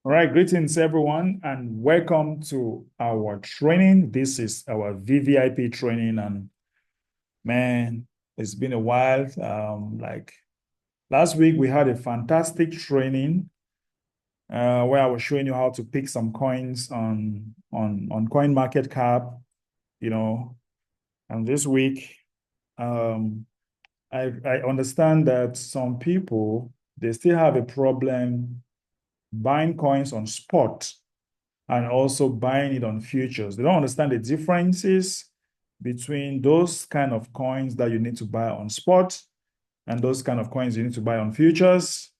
All right, greetings everyone, and welcome to our training. This is our VVIP training, and man, it's been a while. Like last week, we had a fantastic training where I was showing you how to pick some coins on Coin Market Cap, you know. And this week, um, I understand that some people they still have a problem buying coins on spot and also buying it on futures. They don't understand the differences between those kind of coins that you need to buy on spot and those kind of coins you need to buy on futures.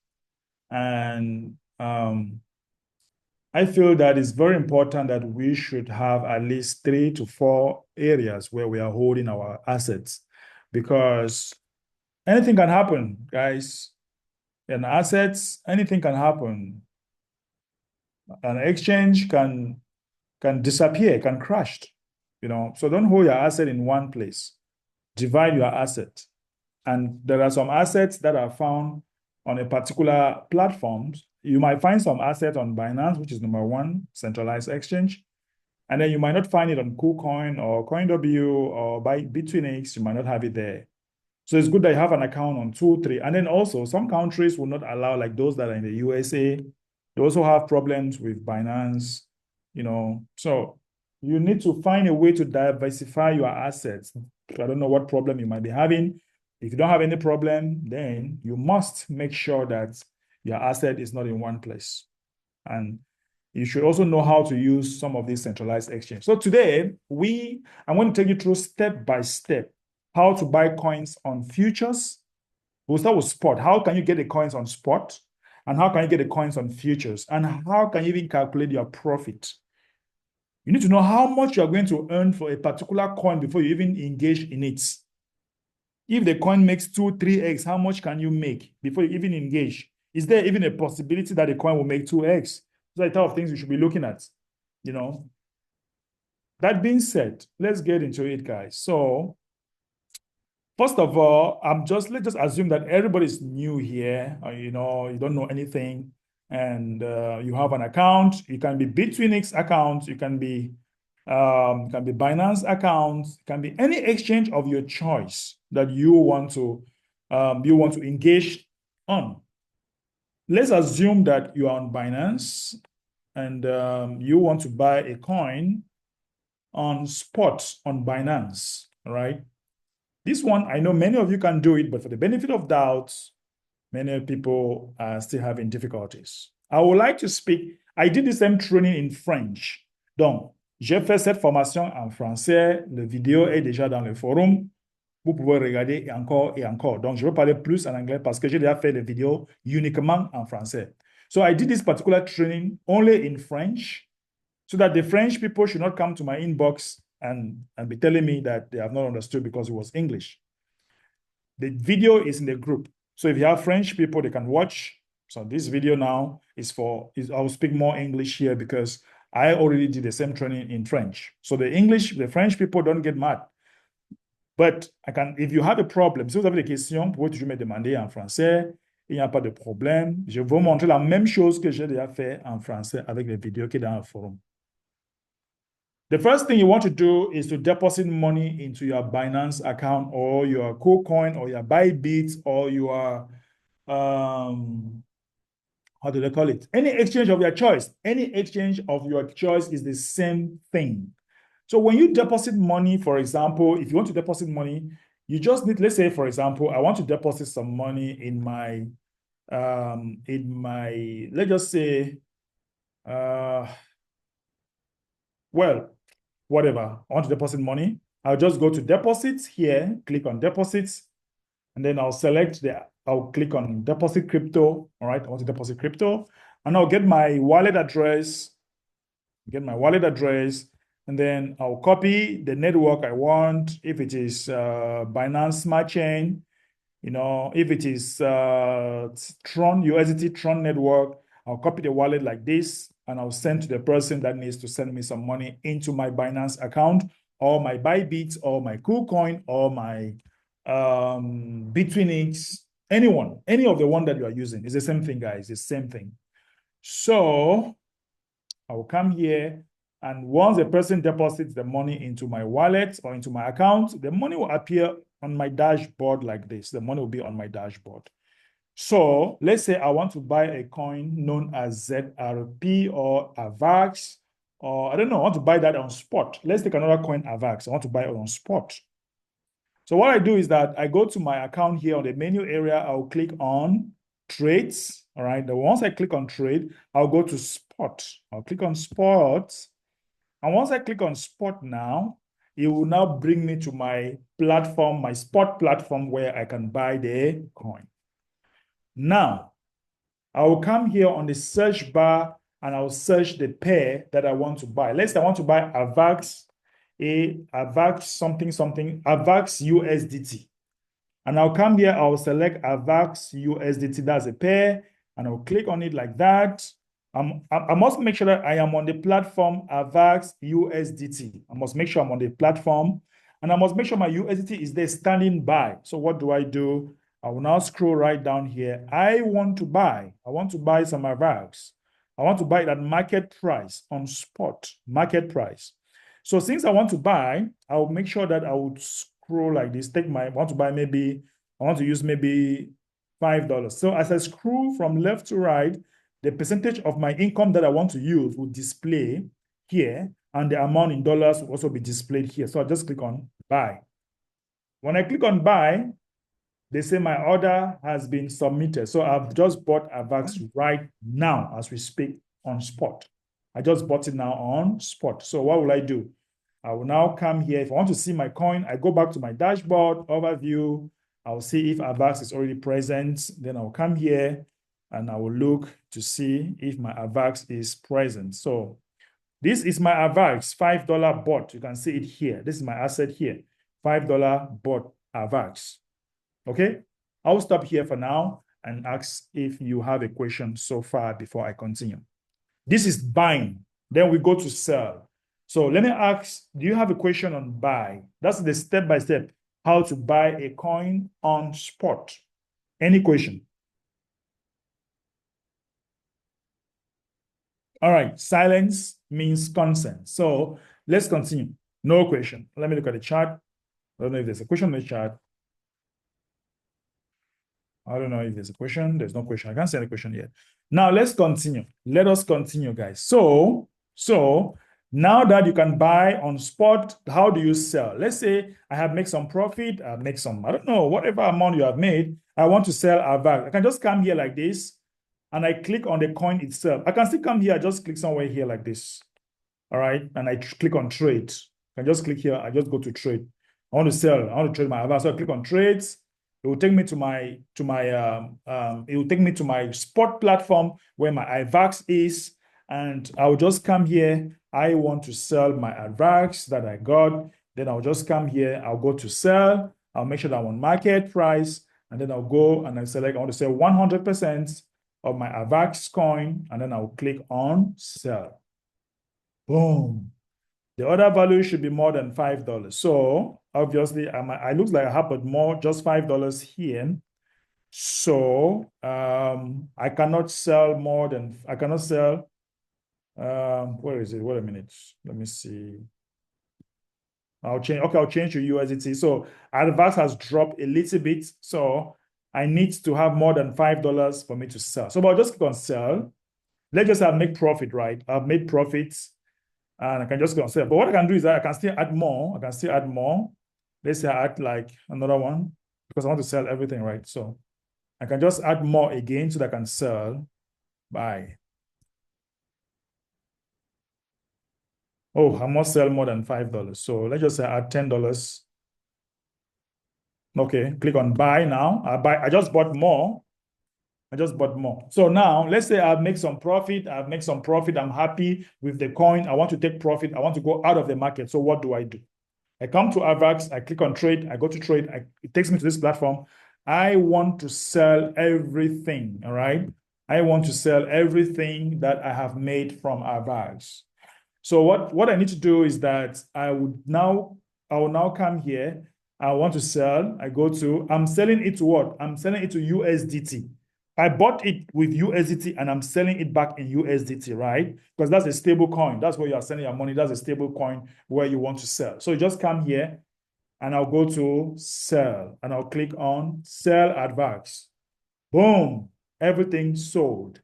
And I feel that it's very important that we should have at least 3 to 4 areas where we are holding our assets because anything can happen, guys. In assets, anything can happen. An exchange can disappear, can crash, So don't hold your asset in one place. Divide your asset. And there are some assets that are found on a particular platform. You might find some asset on Binance, which is number one, centralized exchange. And then you might not find it on KuCoin or CoinW or by Bitfinex. You might not have it there. So it's good that you have an account on 2, 3. And then also some countries will not allow, like those that are in the USA, they also have problems with Binance, So you need to find a way to diversify your assets. I don't know what problem you might be having. If you don't have any problem, then you must make sure that your asset is not in one place. And you should also know how to use some of these centralized exchanges. So today, I'm going to take you through step by step how to buy coins on futures. We'll start with spot. How can you get the coins on spot? And how can you get the coins on futures? And how can you even calculate your profit? You need to know how much you're going to earn for a particular coin before you even engage in it. If the coin makes 2, 3x, how much can you make before you even engage? Is there even a possibility that the coin will make 2x? Those are the type of things you should be looking at, That being said, let's get into it, guys. So first of all, let's just assume that everybody's new here, you don't know anything, and you have an account. It can be Bitfinex account, it can be Binance account, it can be any exchange of your choice that you want to engage on. Let's assume that you are on Binance and you want to buy a coin on spot on Binance, all right? This one, I know many of you can do it, but for the benefit of doubt, many people are still having difficulties. I would like to speak. I did the same training in French. Donc, j'ai fait cette formation en français. Le vidéo est déjà dans le forum. Vous pouvez regarder encore et encore. Donc, je vais parler plus en anglais parce que j'ai déjà fait les vidéos uniquement en français. So I did this particular training only in French so that the French people should not come to my inbox and be telling me that they have not understood because it was English. The video is in the group. So if you have French people, they can watch. So this video now I'll speak more English here because I already did the same training in French. So the French people don't get mad. But if you have a problem, si vous avez des questions, vous pouvez toujours me demander en français. Il n'y a pas de problème. Je vais vous montrer la même chose que j'ai déjà fait en français avec les vidéos qui sont dans le forum. The first thing you want to do is to deposit money into your Binance account or your KuCoin or your Bybit or your, how do they call it? Any exchange of your choice. Any exchange of your choice is the same thing. So when you deposit money, for example, if you want to deposit money, you just need, let's say, for example, I want to deposit some money in my, let's just say, well, whatever, I want to deposit money. I'll just go to deposits here, click on deposits, and then I'll click on deposit crypto. All right, I want to deposit crypto, and I'll get my wallet address, and then I'll copy the network I want. If it is Binance Smart Chain, if it is Tron, USDT Tron network, I'll copy the wallet like this, and I'll send to the person that needs to send me some money into my Binance account, or my Bybit, or my KuCoin, or my Bitfinex, any of the one that you are using. It's the same thing, guys. It's the same thing. So I will come here, and once the person deposits the money into my wallet or into my account, the money will appear on my dashboard like this. The money will be on my dashboard. So let's say I want to buy a coin known as ZRP or AVAX, or I don't know, I want to buy that on spot. Let's take another coin, AVAX. I want to buy it on spot. So what I do is that I go to my account here on the menu area. I'll click on trades. All right. Then once I click on trade, I'll go to spot. I'll click on spot. And once I click on spot now, it will now bring me to my platform, my spot platform, where I can buy the coin. Now, I will come here on the search bar and I'll search the pair that I want to buy. Let's say I want to buy AVAX something, AVAX USDT. And I'll come here, I'll select AVAX USDT, that's a pair, and I'll click on it like that. I must make sure that I am on the platform AVAX USDT. I must make sure I'm on the platform, and I must make sure my USDT is there standing by. So what do? I will now scroll right down here. I want to buy some AVAX. I want to buy it at market price on spot, market price. So since I want to buy, I will make sure that I would scroll like this. I want to use maybe $5. So as I scroll from left to right, the percentage of my income that I want to use will display here, and the amount in dollars will also be displayed here. So I just click on buy. When I click on buy, they say my order has been submitted. So I've just bought AVAX right now as we speak on spot. I just bought it now on spot. So what will I do? I will now come here. If I want to see my coin, I go back to my dashboard, overview. I'll see if AVAX is already present. Then I'll come here and I will look to see if my AVAX is present. So this is my AVAX, $5 bought. You can see it here. This is my asset here, $5 bought AVAX. Okay, I'll stop here for now and ask if you have a question so far before I continue. This is buying. Then we go to sell. So let me ask, do you have a question on buy? That's the step-by-step, how to buy a coin on spot. Any question? All right, silence means consent. So let's continue. No question. Let me look at the chart. I don't know if there's a question in the chart. I don't know if there's a question. There's no question. I can't see any question yet. Now let's continue. Let us continue, guys. So now that you can buy on spot, how do you sell? Let's say I have made some profit. I make some, I don't know, whatever amount you have made. I want to sell AVAX. I can just come here like this and I click on the coin itself. I can still come here. I just click somewhere here like this. All right. And I click on trade. I can just click here. I just go to trade. I want to sell. I want to trade my AVAX. So I click on trades. It will take me to my spot platform where my AVAX is, and I will just come here. I want to sell my AVAX that I got. Then I'll just come here. I'll go to sell. I'll make sure that I'm on market price, and then I'll go and I select. I want to sell 100% of my AVAX coin, and then I'll click on sell. Boom. The other value should be more than $5. So obviously, I looks like I have but more, just $5 here. So I cannot sell more than, where is it? Wait a minute. Let me see. I'll change to USDT. So AVAX has dropped a little bit. So I need to have more than $5 for me to sell. So I'll just click on sell. Let's just make profit, right? I've made profits. And I can just go and sell. But what I can do is that I can still add more. Let's say I add like another one because I want to sell everything, right? So I can just add more again so that I can sell. Buy. Oh, I must sell more than $5. So let's just say add $10. Okay, click on buy now. I just bought more. So now let's say I've made some profit. I'm happy with the coin. I want to take profit. I want to go out of the market. So what do? I come to AVAX. I click on trade. I go to trade. It takes me to this platform. I want to sell everything. All right. I want to sell everything that I have made from AVAX. So what I need to do is that I will now come here. I want to sell. I'm selling it to what? I'm selling it to USDT. I bought it with USDT and I'm selling it back in USDT, right? Because that's a stable coin. That's where you are sending your money. That's a stable coin where you want to sell. So you just come here and I'll go to sell and I'll click on sell advance. Boom, everything sold.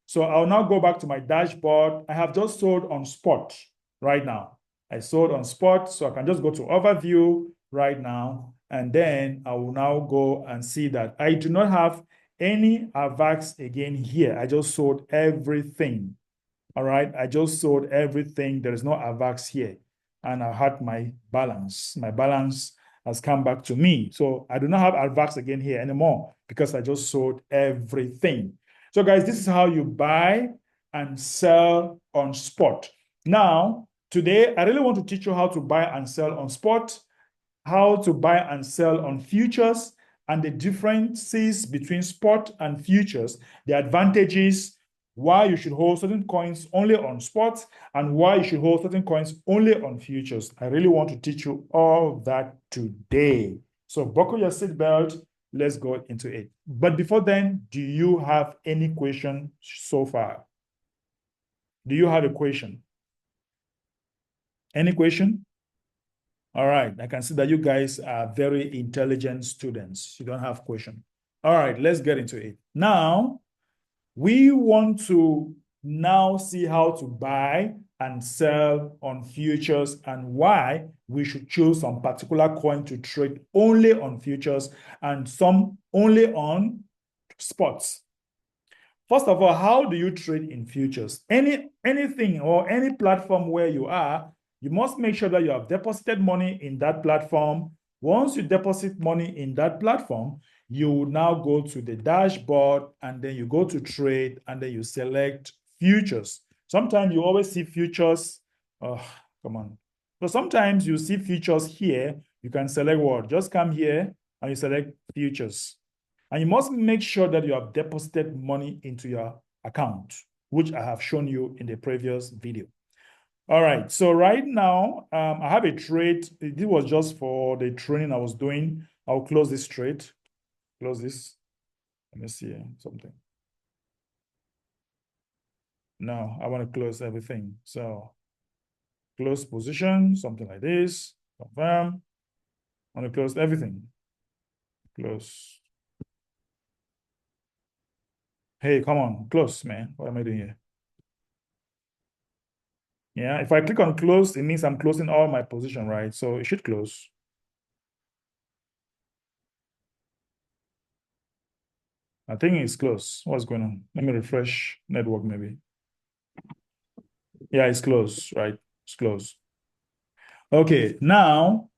So I'll now go back to my dashboard. I have just sold on spot right now. I sold on spot, so I can just go to overview right now. And then I will now go and see that I do not have any AVAX again here. I just sold everything. All right, I just sold everything. There is no AVAX here. And I had my balance. My balance has come back to me. So I do not have AVAX again here anymore because I just sold everything. So guys, this is how you buy and sell on spot. Now, today, I really want to teach you how to buy and sell on spot, how to buy and sell on futures, and the differences between spot and futures, the advantages, why you should hold certain coins only on spot, and why you should hold certain coins only on futures. I really want to teach you all that today. So buckle your seatbelt. Let's go into it. But before then, do you have any question so far? Do you have a question? Any question? All right, I can see that you guys are very intelligent students. You don't have question. All right, let's get into it. Now, we want to now see how to buy and sell on futures and why we should choose some particular coin to trade only on futures and some only on spots. First of all, how do you trade in futures? Anything or any platform where you are, you must make sure that you have deposited money in that platform. Once you deposit money in that platform, you will now go to the dashboard and then you go to trade and then you select futures. Sometimes you always see futures. Oh, come on. So sometimes you see futures here. You can select what? Just come here and you select futures. And you must make sure that you have deposited money into your account, which I have shown you in the previous video. All right, so right now, I have a trade. This was just for the training I was doing. I'll close this trade. Close this. Let me see something. No, I want to close everything. So close position, something like this. Confirm. I want to close everything. Close. Hey, come on, close, man. What am I doing here? Yeah, if I click on close, it means I'm closing all my position, right? So it should close. I think it's close. What's going on? Let me refresh network maybe. Yeah, it's close, right? It's close. Okay, now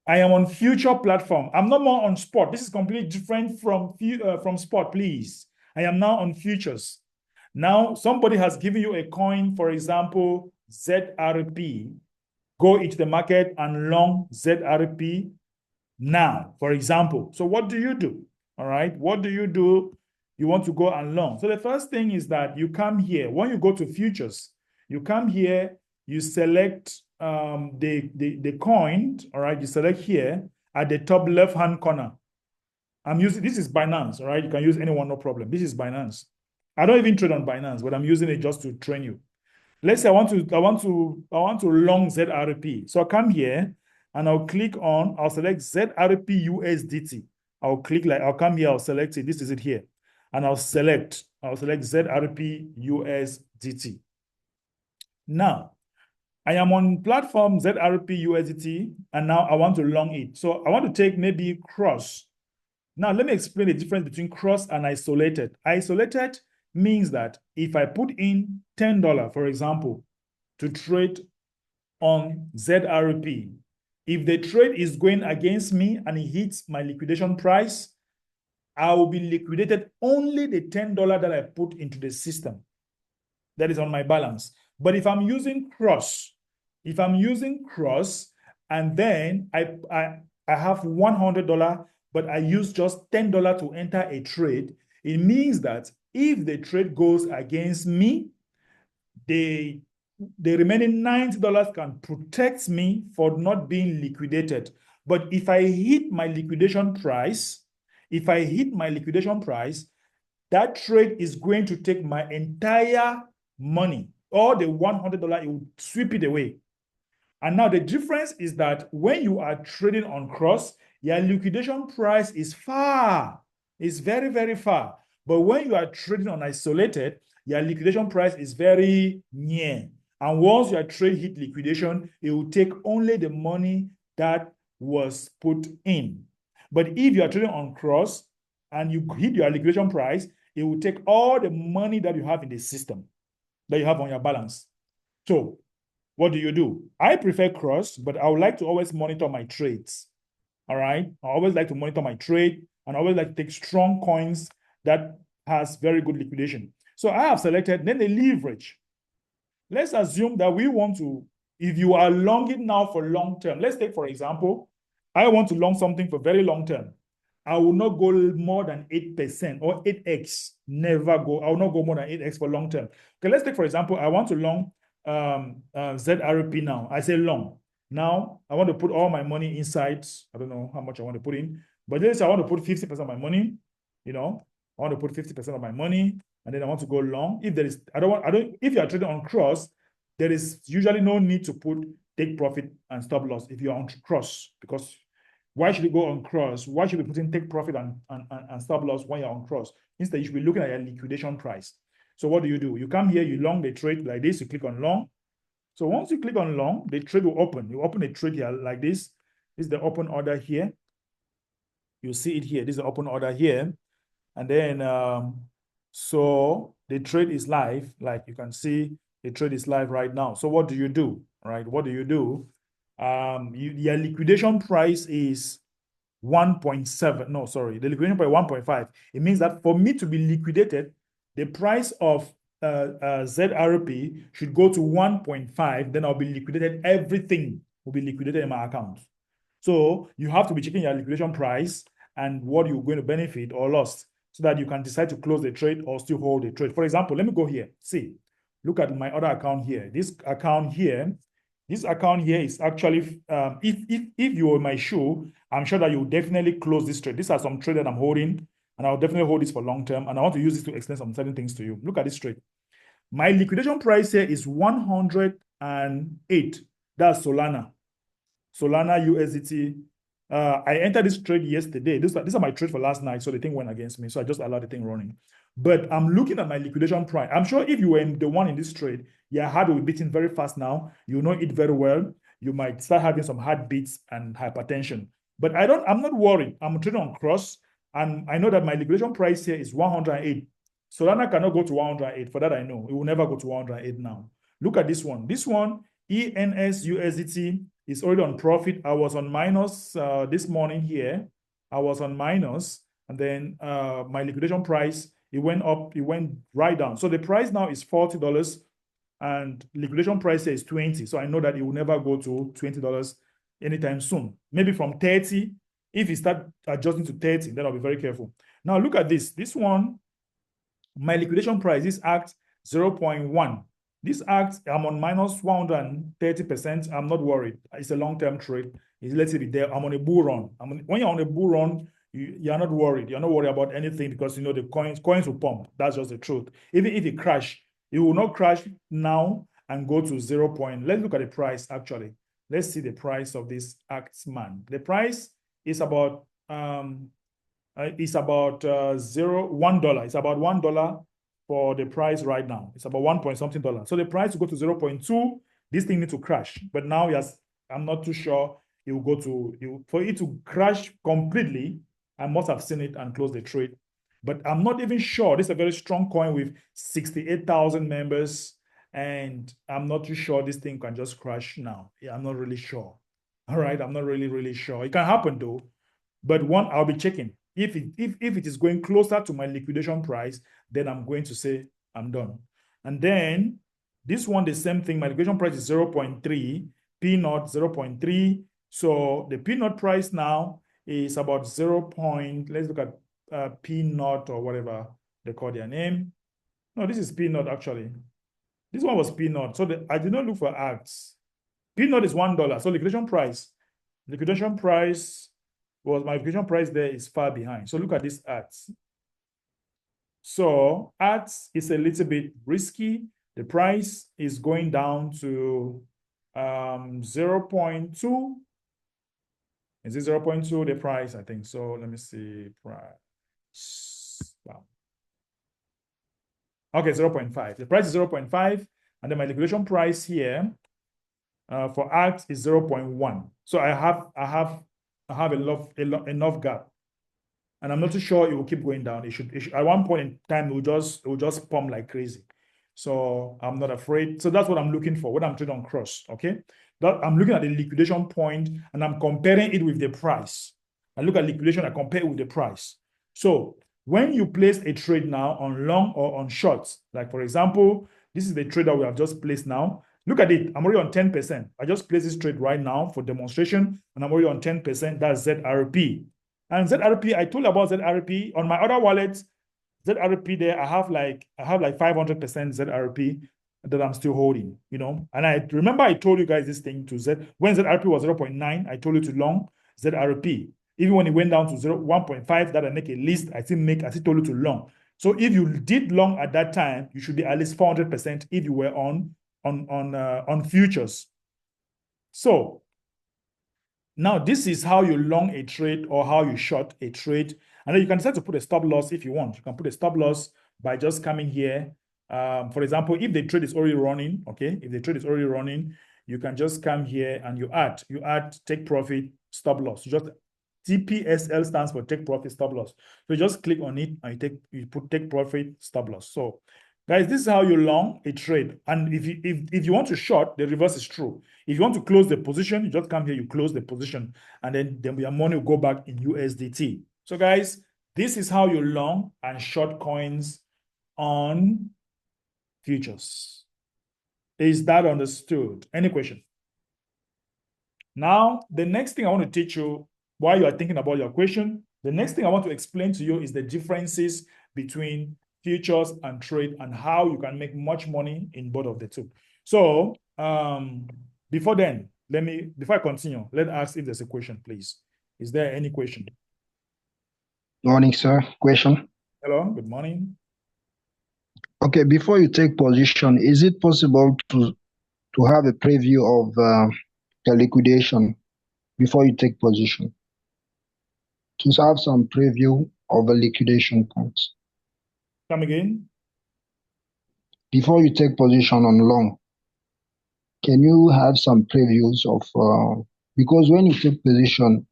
I am on future platform. I'm no more on spot. This is completely different from spot, please. I am now on futures. Now, somebody has given you a coin, for example, ZRP. Go into the market and long ZRP now, for example. So what do you do? All right, what do? You want to go and long. So the first thing is that you come here. When you go to futures, you come here, you select the coin, all right? You select here at the top left-hand corner. I'm using, this is Binance, all right? You can use anyone, no problem. This is Binance. I don't even trade on Binance, but I'm using it just to train you. Let's say I want to long ZRP. So I come here and I'll click on, I'll select ZRP USDT. I'll come here, I'll select it. This is it here. And I'll select ZRP USDT. Now, I am on platform ZRP USDT, and now I want to long it. So I want to take maybe cross. Now, let me explain the difference between cross and isolated. Isolated means that if I put in $10, for example, to trade on ZRP, if the trade is going against me and it hits my liquidation price, I will be liquidated only the $10 that I put into the system that is on my balance. But if I'm using cross, and then I have $100, but I use just $10 to enter a trade, it means that if the trade goes against me, the remaining $90 can protect me for not being liquidated. But if I hit my liquidation price, that trade is going to take my entire money, all the $100, it will sweep it away. And now the difference is that when you are trading on cross, your liquidation price is far. It's very, very far. But when you are trading on isolated, your liquidation price is very near. And once your trade hit liquidation, it will take only the money that was put in. But if you are trading on cross and you hit your liquidation price, it will take all the money that you have in the system, that you have on your balance. So what do? I prefer cross, but I would like to always monitor my trades. All right. I always like to monitor my trade, and I always like to take strong coins that has very good liquidation. So I have selected, then the leverage. Let's assume that we want to, if you are longing now for long term, let's take, for example, I want to long something for very long term. I will not go more than 8% or 8x. Never go. I will not go more than 8x for long term. Okay, let's take, for example, I want to long ZRP now. I say long. Now, I want to put all my money inside. I don't know how much I want to put in, but let's say I want to put 50% of my money. I want to put 50% of my money, and then I want to go long. If there is, if you are trading on cross, there is usually no need to put take profit and stop loss if you're on cross, because why should you go on cross? Why should you be putting take profit and stop loss when you're on cross? Instead, you should be looking at your liquidation price. So what do? You come here, you long the trade like this, you click on long. So once you click on long, the trade will open. You open the trade here like this. This is the open order here. You see it here. This is the open order here. And then, so the trade is live. Like you can see, the trade is live right now. So what do? Right? What do? Your liquidation price is 1.7. No, sorry. The liquidation price 1.5. It means that for me to be liquidated, the price of ZRP should go to 1.5. Then I'll be liquidated. Everything will be liquidated in my account. So you have to be checking your liquidation price and what you're going to benefit or lost, so that you can decide to close the trade or still hold the trade. For example, let me go here. See, look at my other account here. This account here is actually, if you were my shoe, I'm sure that you will definitely close this trade. These are some trade that I'm holding, and I'll definitely hold this for long term. And I want to use this to explain some certain things to you. Look at this trade. My liquidation price here is 108. That's Solana. Solana USDT. I entered this trade yesterday. These are my trade for last night, so the thing went against me. So I just allowed the thing running. But I'm looking at my liquidation price. I'm sure if you were the one in this trade, your heart will be beating very fast now. You know it very well. You might start having some heartbeats and hypertension. But I'm not worried. I'm trading on cross, and I know that my liquidation price here is 108. Solana cannot go to 108. For that, I know. It will never go to 108 now. Look at this one. This one, ENS USDT, is already on profit. I was on minus this morning here. I was on minus, and then my liquidation price, it went up, it went right down. So the price now is $40, and liquidation price here is 20. So I know that it will never go to $20 anytime soon. Maybe from 30. If it start adjusting to 30, then I'll be very careful. Now look at this. This one, my liquidation price is at 0.1. This act, I'm on minus 130%. I'm not worried. It's a long-term trade. Let's say there. I'm on a bull run. When you're on a bull run, you're not worried. You're not worried about anything, because you know the coins will pump. That's just the truth. Even if it crash, it will not crash now and go to 0. Let's look at the price actually. Let's see the price of this Axman. The price is about $1. It's about $1 for the price right now. It's about 1 point something dollars. So the price will go to 0.2. This thing needs to crash. But now, yes, I'm not too sure it will go to, for it to crash completely, I must have seen it and closed the trade. But I'm not even sure. This is a very strong coin with 68,000 members. And I'm not too sure this thing can just crash now. Yeah, I'm not really sure. All right, I'm not really sure. It can happen though. But one, I'll be checking. If it is going closer to my liquidation price, then I'm going to say I'm done. And then this one, the same thing. My liquidation price is 0.3, P naught 0.3. So the P naught price now is about 0. Let's look at P naught or whatever they call their name. No, this is P naught actually. This one was P naught. So I did not look for acts. P naught is $1. So liquidation price was my liquidation price there is far behind. So look at this act. So ART is a little bit risky. The price is going down to 0.2. Is it 0.2 the price? I think so. Let me see. Price. Wow. Okay, 0.5. The price is 0.5, and then my liquidation price here for ART is 0.1. So I have enough gap. And I'm not too sure it will keep going down. It should at one point in time it will just pump like crazy. So I'm not afraid. So that's what I'm looking for when I'm trading on cross. Okay. I'm looking at the liquidation point and I'm comparing it with the price. I look at liquidation, I compare it with the price. So when you place a trade now on long or on shorts, like for example, this is the trade that we have just placed now. Look at it. I'm already on 10%. I just placed this trade right now for demonstration, and I'm already on 10%. That's ZRP. And ZRP, I told you about ZRP on my other wallets. ZRP there, I have like 500% ZRP that I'm still holding, you know. And I remember I told you guys this thing to Z when ZRP was 0.9, I told you to long ZRP. Even when it went down to 1.5, that I make a list, I still told you to long. So if you did long at that time, you should be at least 400% if you were on futures. So now, this is how you long a trade or how you short a trade. And then you can decide to put a stop loss if you want. You can put a stop loss by just coming here. For example, if the trade is already running, okay, if the trade is already running, you can just come here and you add take profit, stop loss. You just TPSL stands for take profit, stop loss. So you just click on it and you put take profit, stop loss. So guys, this is how you long a trade. And if you want to short, the reverse is true. If you want to close the position, you just come here, you close the position, and then your money will go back in USDT. So guys, this is how you long and short coins on futures. Is that understood? Any question? Now, the next thing I want to teach you while you are thinking about your question, the next thing I want to explain to you is the differences between futures and trade and how you can make much money in both of the two. So before I continue, let's ask if there's a question, please. Is there any question? Morning, sir. Question. Hello, good morning. Okay, before you take position, is it possible to have a preview of the liquidation before you take position? To have some preview of the liquidation points. Come again? Before you take position on long, can you have some previews of because when you take position,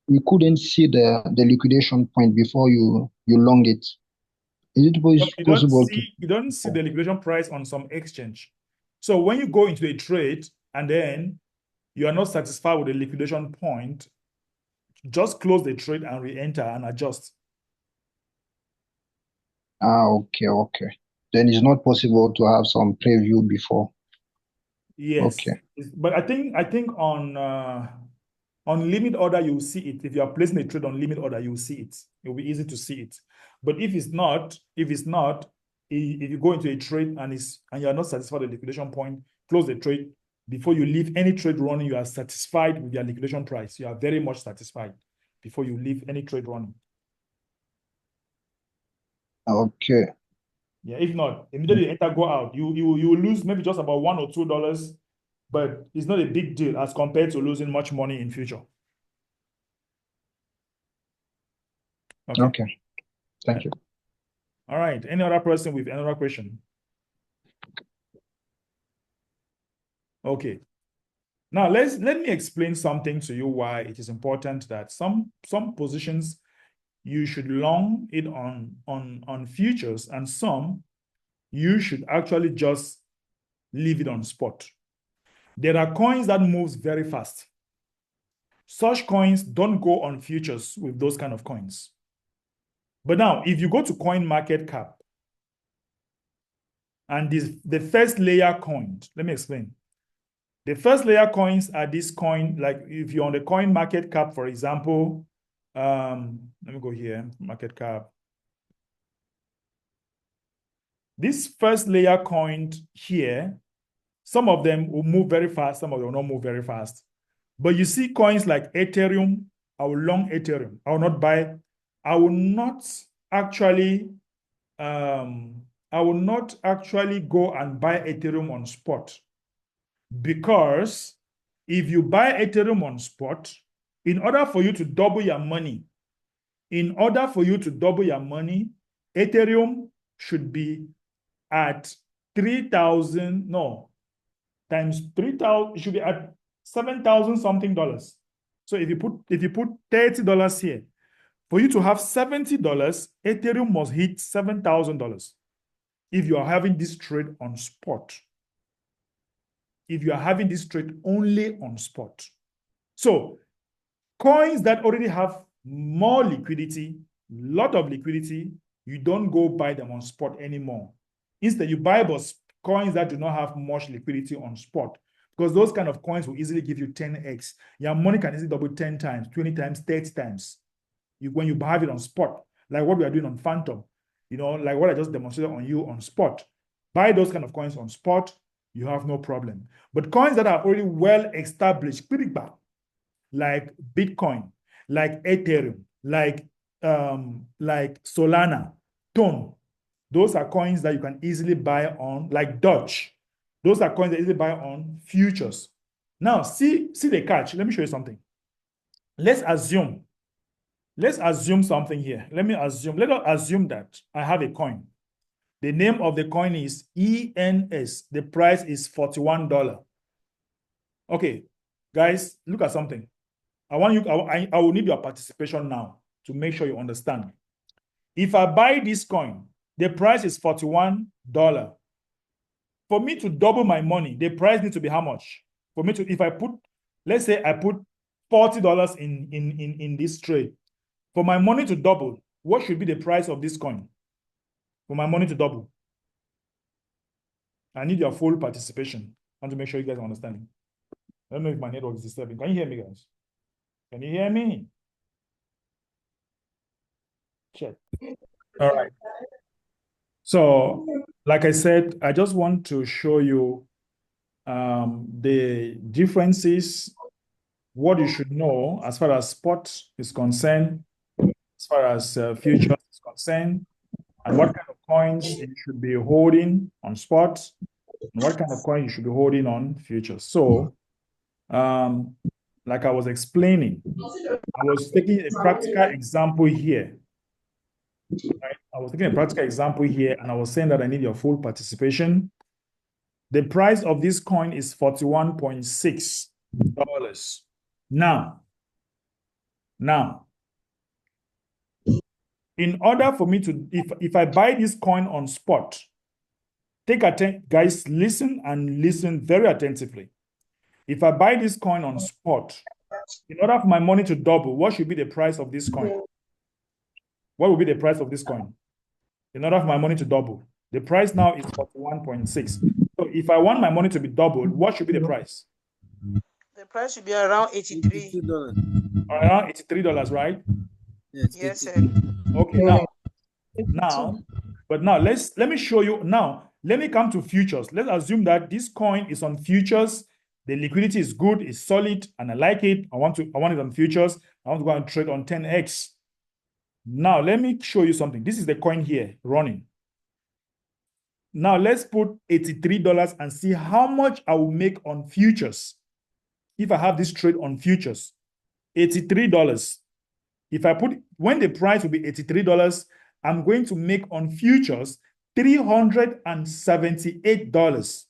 you couldn't see the liquidation point before you long it. Is it possible to? You don't see the liquidation price on some exchange. So when you go into a trade and then you are not satisfied with the liquidation point, just close the trade and re-enter and adjust. Okay. Then it's not possible to have some preview before. Yes. Okay. But I think on limit order, you will see it. If you are placing a trade on limit order, you will see it. It will be easy to see it. But if you go into a trade and you are not satisfied with the liquidation point, close the trade. Before you leave any trade running, you are satisfied with your liquidation price. You are very much satisfied before you leave any trade running. Okay. Yeah, if not, immediately you enter, go out. You will lose maybe just about $1 or $2, but it's not a big deal as compared to losing much money in future. Okay. Thank you. All right. Any other person with another question? Okay. Now let me explain something to you why it is important that some positions you should long it on futures, and some you should actually just leave it on spot. There are coins that moves very fast. Such coins don't go on futures with those kind of coins. But now, if you go to coin market cap and the first layer coin, let me explain. The first layer coins are this coin, like if you're on the coin market cap, for example, let me go here, market cap. This first layer coin here, some of them will move very fast, some of them will not move very fast. But you see coins like Ethereum, I will long Ethereum. I will not actually I will not actually go and buy Ethereum on spot, because if you buy Ethereum on spot, in order for you to double your money, Ethereum should be at 3,000, no, times 3,000, it should be at 7,000 something dollars. So if you put $30 here, for you to have $70, Ethereum must hit $7,000 if you are having this trade on spot. If you are having this trade only on spot. So coins that already have more liquidity, lot of liquidity, you don't go buy them on spot anymore. Instead, you buy coins that do not have much liquidity on spot, because those kind of coins will easily give you 10x. Your money can easily double 10 times, 20 times, 30 times when you have it on spot, like what we are doing on Phantom, like what I just demonstrated on you on spot. Buy those kind of coins on spot, you have no problem. But coins that are already well established, like Bitcoin, like Ethereum, like Solana, Tone, those are coins that you can easily buy on, like Dutch. Those are coins that you easily buy on futures. Now, see the catch. Let me show you something. Let's assume something here. Let us assume that I have a coin. The name of the coin is ENS. The price is $41. Okay, guys, look at something. I will need your participation now to make sure you understand. If I buy this coin, the price is $41. For me to double my money, the price needs to be how much? Let's say I put $40 in this trade. For my money to double, what should be the price of this coin? For my money to double. I need your full participation. I want to make sure you guys are understanding. I don't know if my network is disturbing. Can you hear me, guys? Can you hear me? Check. All right. So, like I said, I just want to show you the differences, what you should know as far as spot is concerned, as far as futures is concerned, and what kind of coins you should be holding on spot, and what kind of coin you should be holding on futures. So, like I was explaining, I was taking a practical example here. Right? I was taking a practical example here, and I was saying that I need your full participation. The price of this coin is $41.6. Now, in order for me to, if I buy this coin on spot, guys, listen and listen very attentively. If I buy this coin on spot, in order for my money to double, what should be the price of this coin? What will be the price of this coin? In order for my money to double, the price now is 41.6. So if I want my money to be doubled, what should be the price? The price should be around $83. Around $83, right? Yes, sir. Okay, now, let me show you now. Let me come to futures. Let's assume that this coin is on futures. The liquidity is good, it's solid, and I like it. I want it on futures. I want to go and trade on 10x. Now, let me show you something. This is the coin here running. Now, let's put $83 and see how much I will make on futures. If I have this trade on futures, $83. When the price will be $83, I'm going to make on futures $378.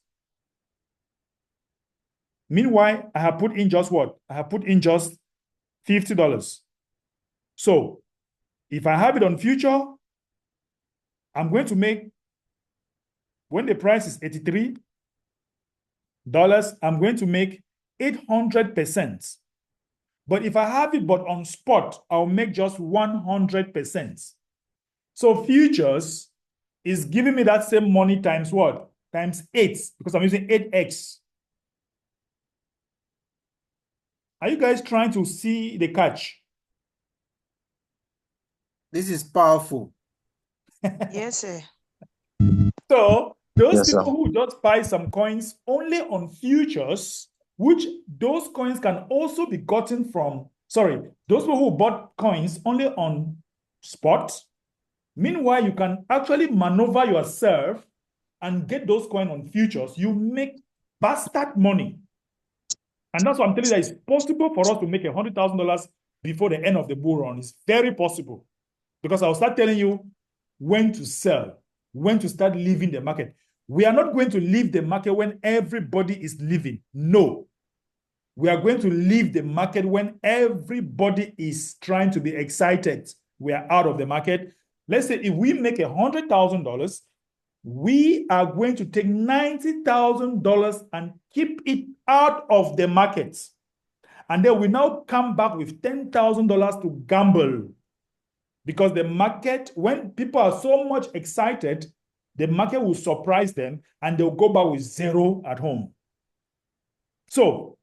Meanwhile, I have put in just what? I have put in just $50. So if I have it on future, I'm going to make, when the price is $83, I'm going to make 800%. But if I have it but on spot, I'll make just 100%. So futures is giving me that same money times what? Times 8, because I'm using 8x. Are you guys trying to see the catch? This is powerful. Yes, sir. So those people who just buy some coins only on futures, which those coins can also be gotten from, those people who bought coins only on spot, Meanwhile, you can actually maneuver yourself and get those coins on futures. You make bastard money. And that's what I'm telling you, that it's possible for us to make $100,000 before the end of the bull run. It's very possible. Because I'll start telling you when to sell, when to start leaving the market. We are not going to leave the market when everybody is leaving. No. We are going to leave the market when everybody is trying to be excited. We are out of the market. Let's say if we make $100,000, we are going to take $90,000 and keep it out of the market. And then we now come back with $10,000 to gamble. Because the market, when people are so much excited, the market will surprise them and they'll go back with zero at home. So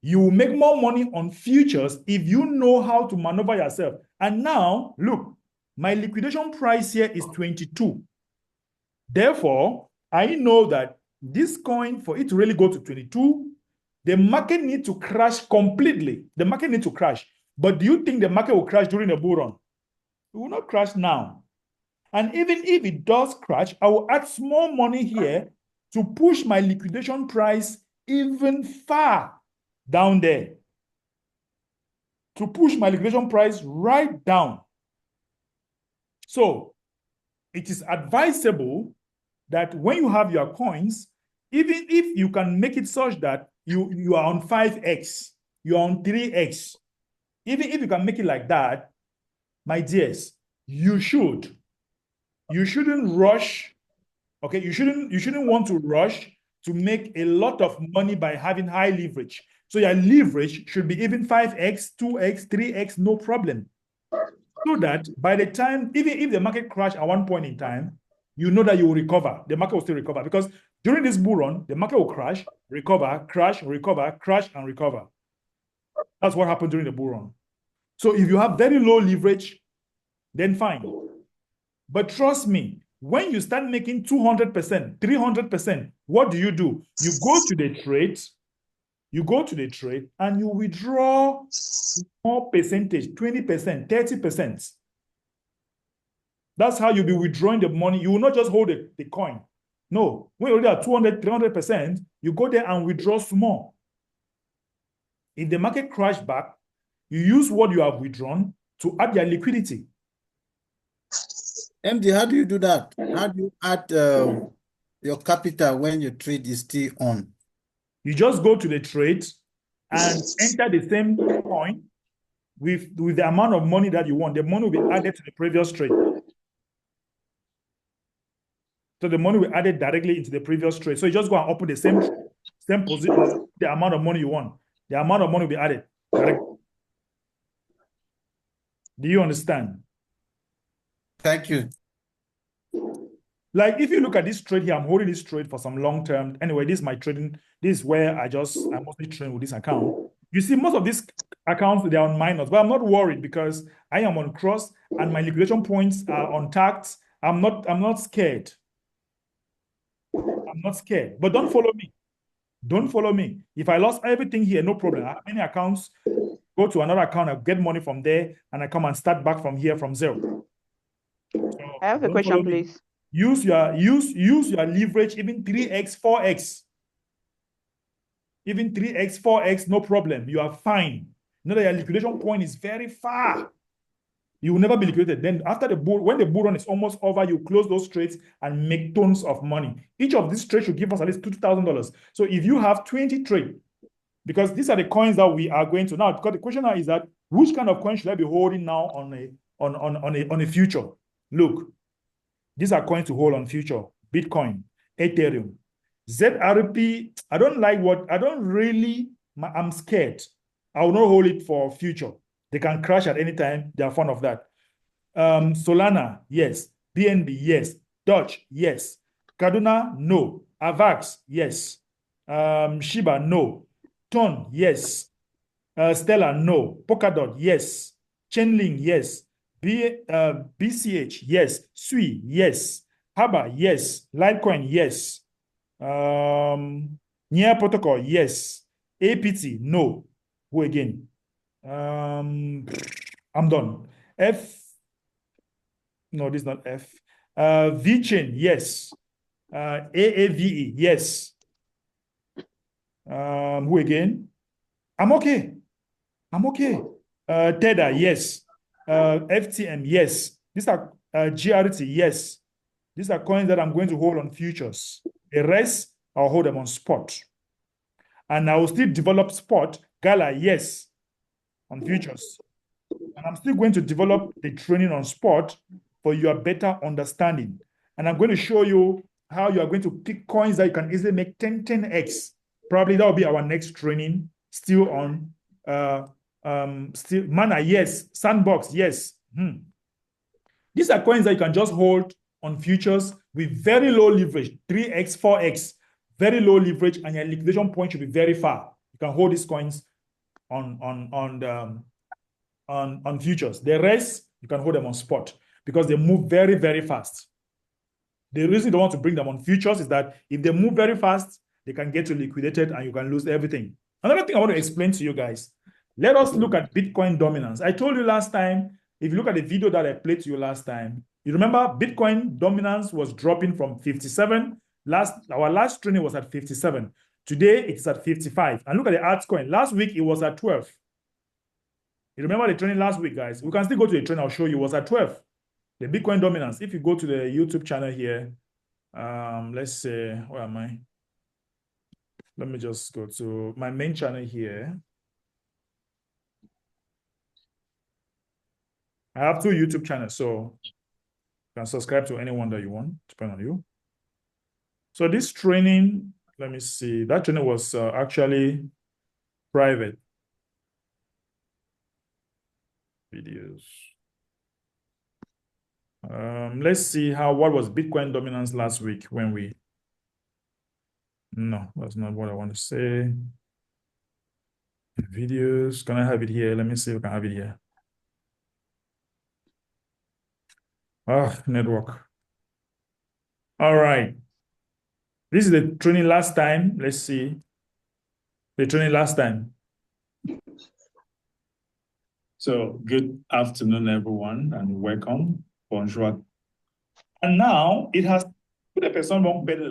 you will make more money on futures if you know how to maneuver yourself. And now, look, my liquidation price here is 22. Therefore, I know that this coin, for it to really go to 22, the market needs to crash completely. The market needs to crash. But do you think the market will crash during the bull run? It will not crash now. And even if it does crash, I will add small money here to push my liquidation price even far down there. To push my liquidation price right down. So it is advisable that when you have your coins, even if you can make it such that you are on 5x, you're on 3x, even if you can make it like that, my dears, you shouldn't rush. Okay, you shouldn't want to rush to make a lot of money by having high leverage. So your leverage should be even 5x, 2x, 3x, no problem. So that by the time, even if the market crash at one point in time, you know that you will recover. The market will still recover, because during this bull run, the market will crash, recover, crash, recover, crash, and recover. That's what happened during the bull run. So if you have very low leverage, then fine. But trust me, when you start making 200%, 300%, what do? You go to the trade, and you withdraw more percentage, 20%, 30%. That's how you'll be withdrawing the money. You will not just hold the coin. No, when you're already at 200, 300%, you go there and withdraw small. If the market crash back, you use what you have withdrawn to add your liquidity. MD, how do you do that? How do you add your capital when your trade is still on? You just go to the trade and enter the same coin with the amount of money that you want. The money will be added to the previous trade. So the money will be added directly into the previous trade. So you just go and open the same position, the amount of money you want. The amount of money will be added directly. Do you understand? Thank you. Like if you look at this trade here, I'm holding this trade for some long term. Anyway, this is my trading. This is where I mostly trade with this account. You see, most of these accounts, they're on minus, but I'm not worried because I am on cross and my liquidation points are on tax. I'm not scared. I'm not scared. But don't follow me. Don't follow me. If I lost everything here, no problem. I have many accounts. Go to another account, I get money from there, and I come and start back from here from zero. So I have a question, please. Use your leverage, even 3x, 4x. Even 3x, 4x, no problem. You are fine. You know that your liquidation point is very far. You will never be liquidated. Then after when the bull run is almost over, you close those trades and make tons of money. Each of these trades should give us at least $2,000. So if you have 20 trades, because these are the coins that we are going to now, because the question now is that which kind of coin should I be holding now on a future? Look, these are coins to hold on future. Bitcoin, Ethereum, ZRP. I'm scared. I will not hold it for future. They can crash at any time. They are fond of that. Solana, yes. BNB, yes. Dodge, yes. Cardano, no. Avax, yes. Shiba, no. Ton, yes. Stellar, no. Polkadot, yes. Chainlink, yes. BCH, yes. Sui, yes. Haba, yes. Litecoin, yes. Near Protocol, yes. APT, no. Who again? I'm done. No, this is not F. V-chain, yes. AAVE, yes. Who again? I'm okay. Tether, yes. FTM, yes. These are GRT, yes. These are coins that I'm going to hold on futures. The rest, I'll hold them on spot. And I will still develop spot. Gala, yes, on futures. And I'm still going to develop the training on spot for your better understanding. And I'm going to show you how you are going to pick coins that you can easily make 10x. Probably that will be our next training. Still on Mana, yes. Sandbox, yes. These are coins that you can just hold on futures with very low leverage, 3x, 4x, very low leverage, and your liquidation point should be very far. You can hold these coins on futures. The rest, you can hold them on spot because they move very, very fast. The reason you don't want to bring them on futures is that if they move very fast, they can get you liquidated and you can lose everything. Another thing I want to explain to you guys, let us look at Bitcoin dominance. I told you last time, if you look at the video that I played to you last time, you remember Bitcoin dominance was dropping from 57. Our last training was at 57. Today, it's at 55. And look at the altcoin. Last week, it was at 12. You remember the training last week, guys? We can still go to the training. I'll show you. It was at 12. The Bitcoin dominance. If you go to the YouTube channel here, let's say, where am I? Let me just go to my main channel here. I have 2 YouTube channels, so you can subscribe to anyone that you want, depending on you. So this training, let me see. That training was actually private. Videos. Let's see what was Bitcoin dominance last week when we. No, that's not what I want to say. Videos. Can I have it here? Let me see if I can have it here. Network. All right. This is the training last time. Let's see. The training last time. So good afternoon, everyone, and welcome. Bonjour. And now it has put a person wrong better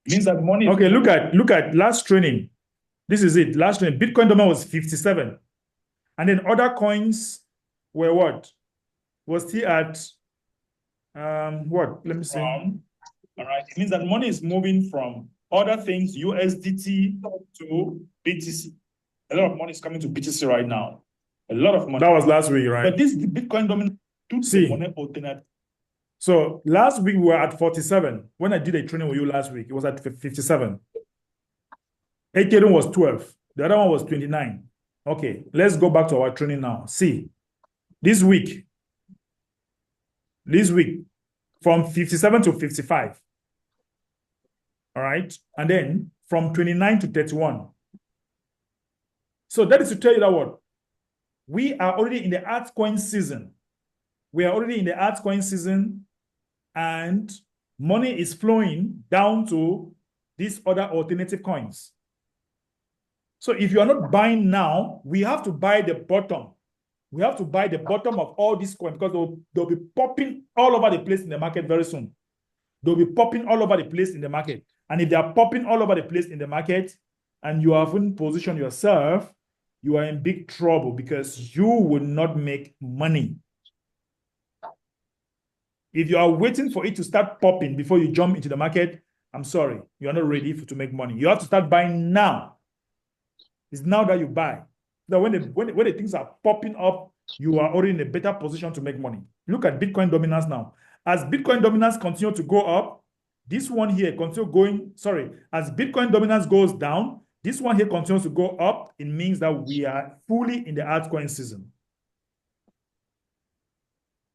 means that money. Okay, look at last training. This is it. Last training. Bitcoin dominance was 57. And then other coins were what? Was still at what? Let me see. All right. It means that money is moving from other things, USDT to BTC. A lot of money is coming to BTC right now. A lot of money. That was last week, right? But this Bitcoin dominance to money alternate. So last week we were at 47. When I did a training with you last week, it was at 57. Ethereum was 12. The other one was 29. Okay, let's go back to our training now. See, this week, from 57 to 55. All right, and then from 29 to 31. So that is to tell you that what? We are already in the altcoin season. And money is flowing down to these other alternative coins. So if you are not buying now, we have to buy the bottom. We have to buy the bottom of all these coins because they'll be popping all over the place in the market very soon. They'll be popping all over the place in the market. And if they are popping all over the place in the market and you haven't positioned yourself, you are in big trouble because you will not make money. If you are waiting for it to start popping before you jump into the market, I'm sorry, you are not ready to make money. You have to start buying now. It's now that you buy. That when the things are popping up, you are already in a better position to make money. Look at Bitcoin dominance now. As Bitcoin dominance continue to go up, this one here continue going, as Bitcoin dominance goes down, this one here continues to go up. It means that we are fully in the altcoin season.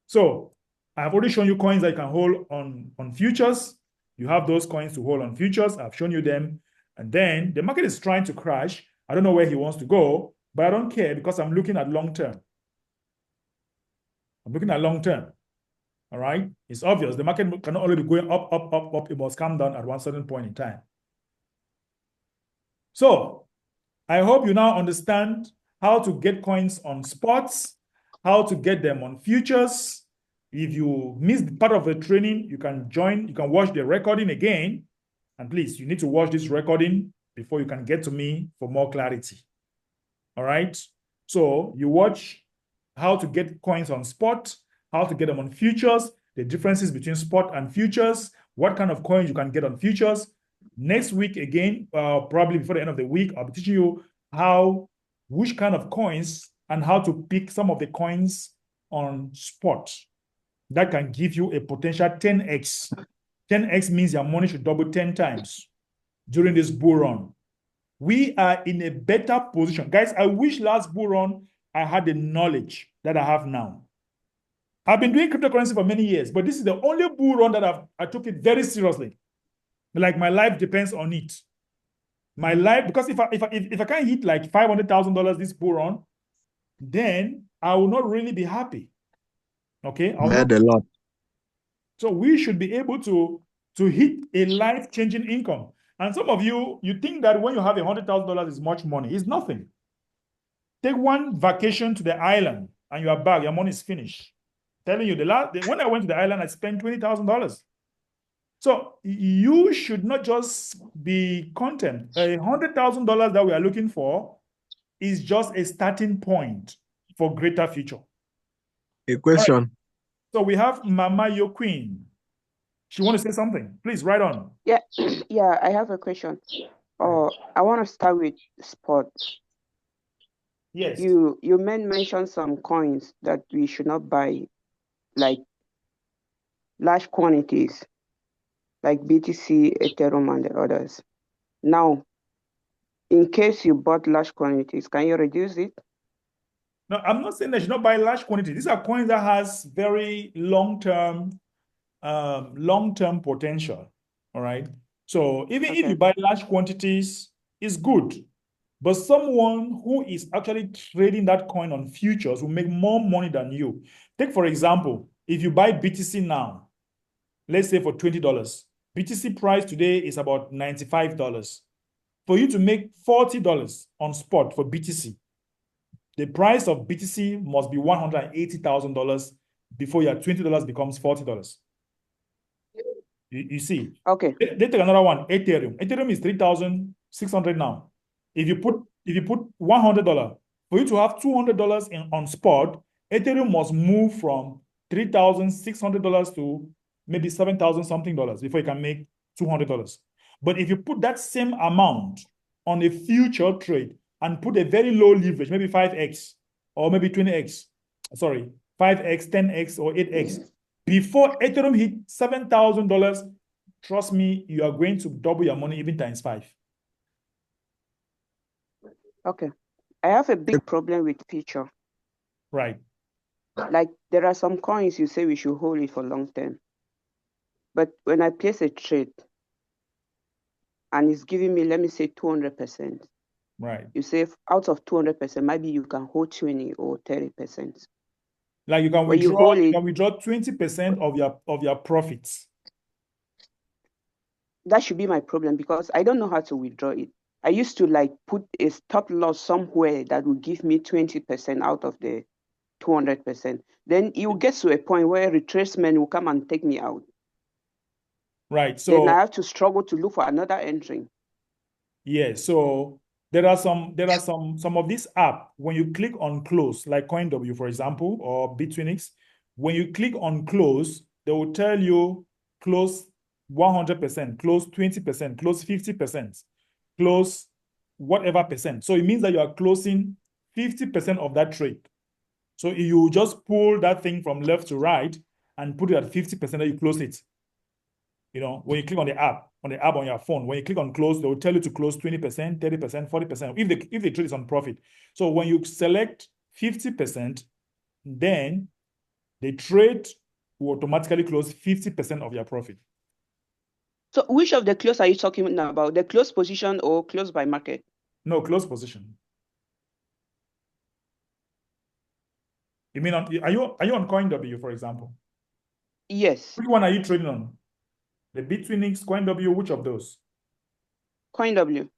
So I've already shown you coins that you can hold on futures. You have those coins to hold on futures. I've shown you them. And then the market is trying to crash. I don't know where he wants to go, but I don't care because I'm looking at long term. All right? It's obvious. The market cannot only be going up, up, up, up. It must come down at one certain point in time. So I hope you now understand how to get coins on spots, how to get them on futures. If you missed part of the training, you can watch the recording again. And please, you need to watch this recording before you can get to me for more clarity. All right. So you watch how to get coins on spot, how to get them on futures, the differences between spot and futures, what kind of coins you can get on futures. Next week, again, probably before the end of the week, I'll be teaching you which kind of coins and how to pick some of the coins on spot. That can give you a potential 10x. 10x means your money should double 10 times during this bull run. We are in a better position. Guys, I wish last bull run I had the knowledge that I have now. I've been doing cryptocurrency for many years, but this is the only bull run that I took it very seriously. Like my life depends on it. My life, because if I can't hit like $500,000 this bull run, then I will not really be happy. Okay? I had a lot. So we should be able to hit a life-changing income. And some of you think that when you have $100,000 is much money. It's nothing. Take one vacation to the island and you are back, your money is finished. I'm telling you, when I went to the island, I spent $20,000. So you should not just be content. $100,000 that we are looking for is just a starting point for greater future. A question. Right. So we have Mama Yo Queen. She want to say something. Please, right on. Yeah, yeah, I have a question. I want to start with sports. Yes. You mentioned some coins that we should not buy, like large quantities, like BTC, Ethereum, and the others. Now, in case you bought large quantities, can you reduce it? No, I'm not saying that you should not buy large quantities. These are coins that has very long-term potential. All right. So even if you buy large quantities, it's good. But someone who is actually trading that coin on futures will make more money than you. Take, for example, if you buy BTC now, let's say for $20, BTC price today is about $95. For you to make $40 on spot for BTC, the price of BTC must be $180,000 before your $20 becomes $40. You see? Okay. Let's take another one, Ethereum. Ethereum is 3,600 now. If you put $100, for you to have $200 on spot, Ethereum must move from $3,600 to maybe $7,000 something before you can make $200. But if you put that same amount on a future trade and put a very low leverage, maybe 5x or maybe 20x, sorry, 5x, 10x, or 8x, before Ethereum hit $7,000, trust me, you are going to double your money even times 5. Okay. I have a big problem with future. Right. Like there are some coins you say we should hold it for long term. But when I place a trade and it's giving me, let me say 200%. Right. You say out of 200%, maybe you can hold 20 or 30%. Like you can withdraw 20% of your profits. That should be my problem because I don't know how to withdraw it. I used to like put a stop loss somewhere that would give me 20% out of the 200%. Then you get to a point where retracement will come and take me out. Right. So then I have to struggle to look for another entry. Yeah. So there are some of this app, when you click on close, like CoinW, for example, or Bitfinex, when you click on close, they will tell you close 100%, close 20%, close 50%, close whatever percent. So it means that you are closing 50% of that trade. So you just pull that thing from left to right and put it at 50%, that you close it. You know, when you click on the app on your phone, when you click on close, they will tell you to close 20%, 30%, 40%, if the trade is on profit. So when you select 50%, then the trade will automatically close 50% of your profit. So which of the close are you talking now about? The close position or close by market? No, close position. You mean are you on CoinW, for example? Yes. Which one are you trading on? The Bitfinex, CoinW, which of those? CoinW.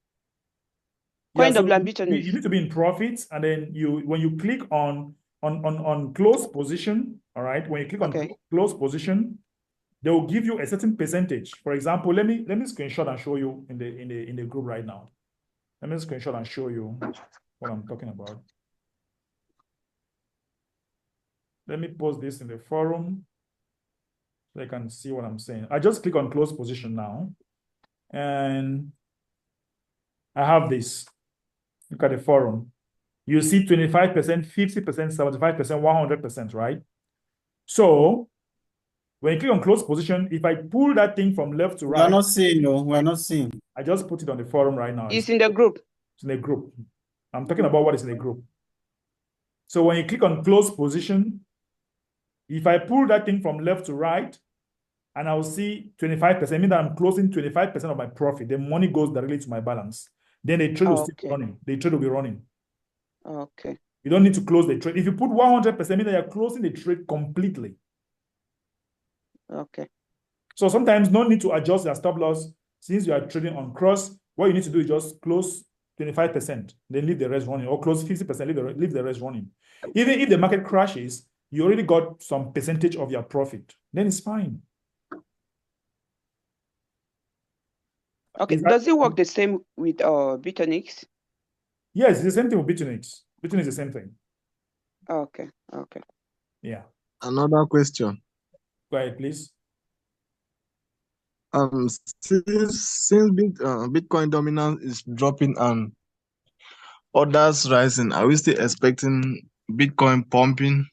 Yeah, CoinW so and Bitfinex. you need to be in profits, and then when you click on on close position, all right, when you click on close position, they will give you a certain percentage. For example, let me screenshot and show you in the group right now. Let me screenshot and show you what I'm talking about. Let me post this in the forum so you can see what I'm saying. I just click on close position now, and I have this. Look at the forum. You see 25%, 50%, 75%, 100%, right? So when you click on close position, if I pull that thing from left to right, we're not seeing, no, we're not seeing. I just put it on the forum right now. It's in the group. It's in the group. I'm talking about what is in the group. So when you click on close position, if I pull that thing from left to right, and I'll see 25%, meaning that I'm closing 25% of my profit. The money goes directly to my balance. Then the trade will still running. The trade will be running. Okay. You don't need to close the trade. If you put 100%, meaning that you're closing the trade completely. Okay. So sometimes no need to adjust your stop loss. Since you are trading on cross, what you need to do is just close 25%, then leave the rest running, or close 50%, leave the rest running. Even if the market crashes, you already got some percentage of your profit. Then it's fine. Okay. Does it work the same with Bitonics? Yes, it's the same thing with Bitonics. Bitonics is the same thing. Okay. Okay. Yeah. Another question. Go ahead, please. Since Bitcoin dominance is dropping and others rising, are we still expecting Bitcoin pumping?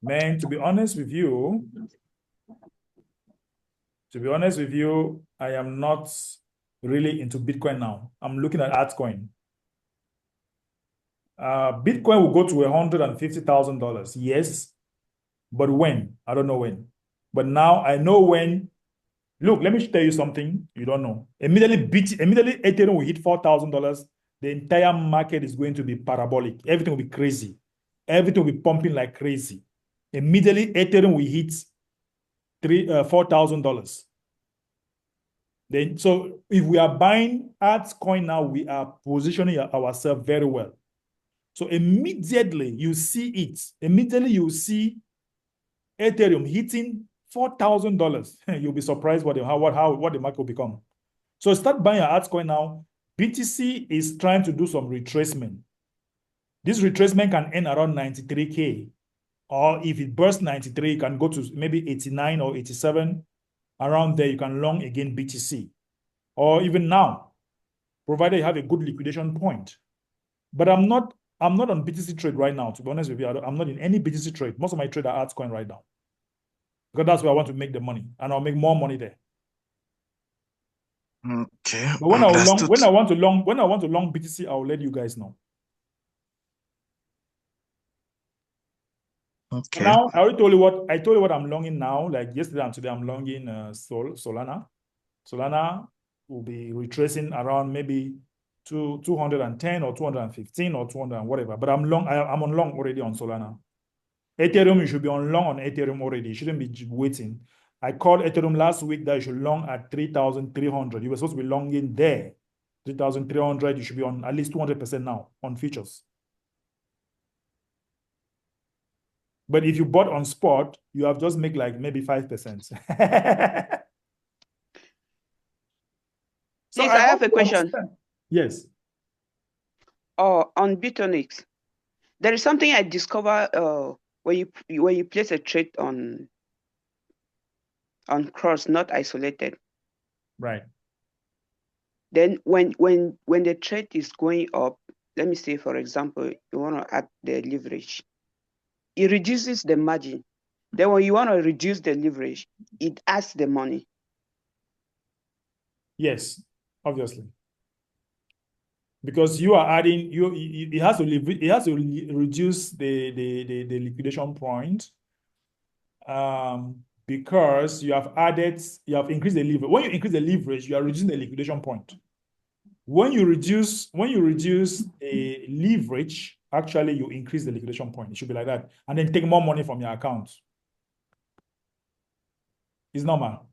Man, to be honest with you, I am not really into Bitcoin now. I'm looking at altcoin. Bitcoin will go to $150,000. Yes, but when? I don't know when. But now I know when. Look, let me tell you something you don't know. Immediately Ethereum will hit $4,000. The entire market is going to be parabolic. Everything will be crazy. Everything will be pumping like crazy. Immediately Ethereum will hit $4,000. Then, so if we are buying altcoin now, we are positioning ourselves very well. So immediately you see it. Immediately you see Ethereum hitting $4,000. You'll be surprised what the market will become. So start buying your altcoin now. BTC is trying to do some retracement. This retracement can end around 93K. Or if it bursts 93, it can go to maybe 89 or 87. Around there, you can long again BTC. Or even now, provided you have a good liquidation point. But I'm not on BTC trade right now, to be honest with you. I'm not in any BTC trade. Most of my trade are altcoin right now. Because that's where I want to make the money, and I'll make more money there. Okay. But when I want to long BTC, I'll let you guys know. Okay. Now I already told you what I'm longing now. Like yesterday and today, I'm longing Solana. Solana will be retracing around maybe 210 or 215 or 200 and whatever. But I'm on long already on Solana. Ethereum, you should be on long on Ethereum already. You shouldn't be waiting. I called Ethereum last week that you should long at 3,300. You were supposed to be longing there. 3,300, you should be on at least 200% now on futures. But if you bought on spot, you have just make like maybe 5%. So I have a question. Yes. On Bitonics, there is something I discovered when you place a trade on cross, not isolated. Right. Then when the trade is going up, let me say, for example, you want to add the leverage, it reduces the margin. Then when you want to reduce the leverage, it adds the money. Yes, obviously. Because you are adding, it has to reduce the liquidation point. Because you have increased the leverage. When you increase the leverage, you are reducing the liquidation point. When you reduce a leverage, actually you increase the liquidation point. It should be like that. And then take more money from your account. It's normal.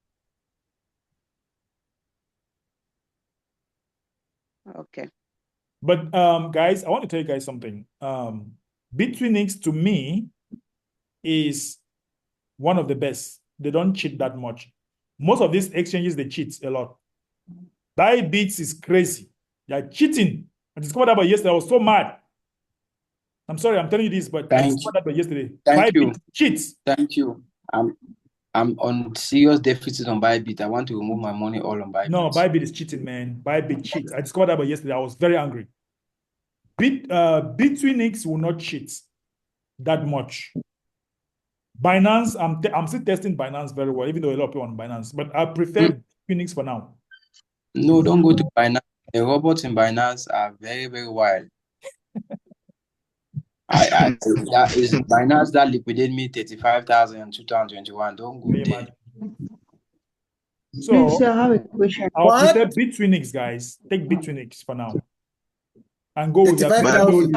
Okay. But guys, I want to tell you guys something. Bitfinex to me is one of the best. They don't cheat that much. Most of these exchanges, they cheat a lot. Bybit is crazy. They're cheating. I discovered that by yesterday. I was so mad. I'm sorry, I'm telling you this, but I discovered that by yesterday. Thank you. Bybit cheats. Thank you. I'm on serious deficit on Bybit. I want to remove my money all on Bybit. No, Bybit is cheating, man. Bybit cheats. I discovered that by yesterday. I was very angry. Bitfinex will not cheat that much. Binance, I'm still testing Binance very well, even though a lot of people on Binance, but I prefer Bitfinex for now. No, don't go to Binance. The robots in Binance are very, very wild. That is Binance that liquidated me 35,000 in 2021. Don't go there. So Please, I have a question. I'll prefer Bitfinex, guys. Take Bitfinex for now. And go with their 35,000.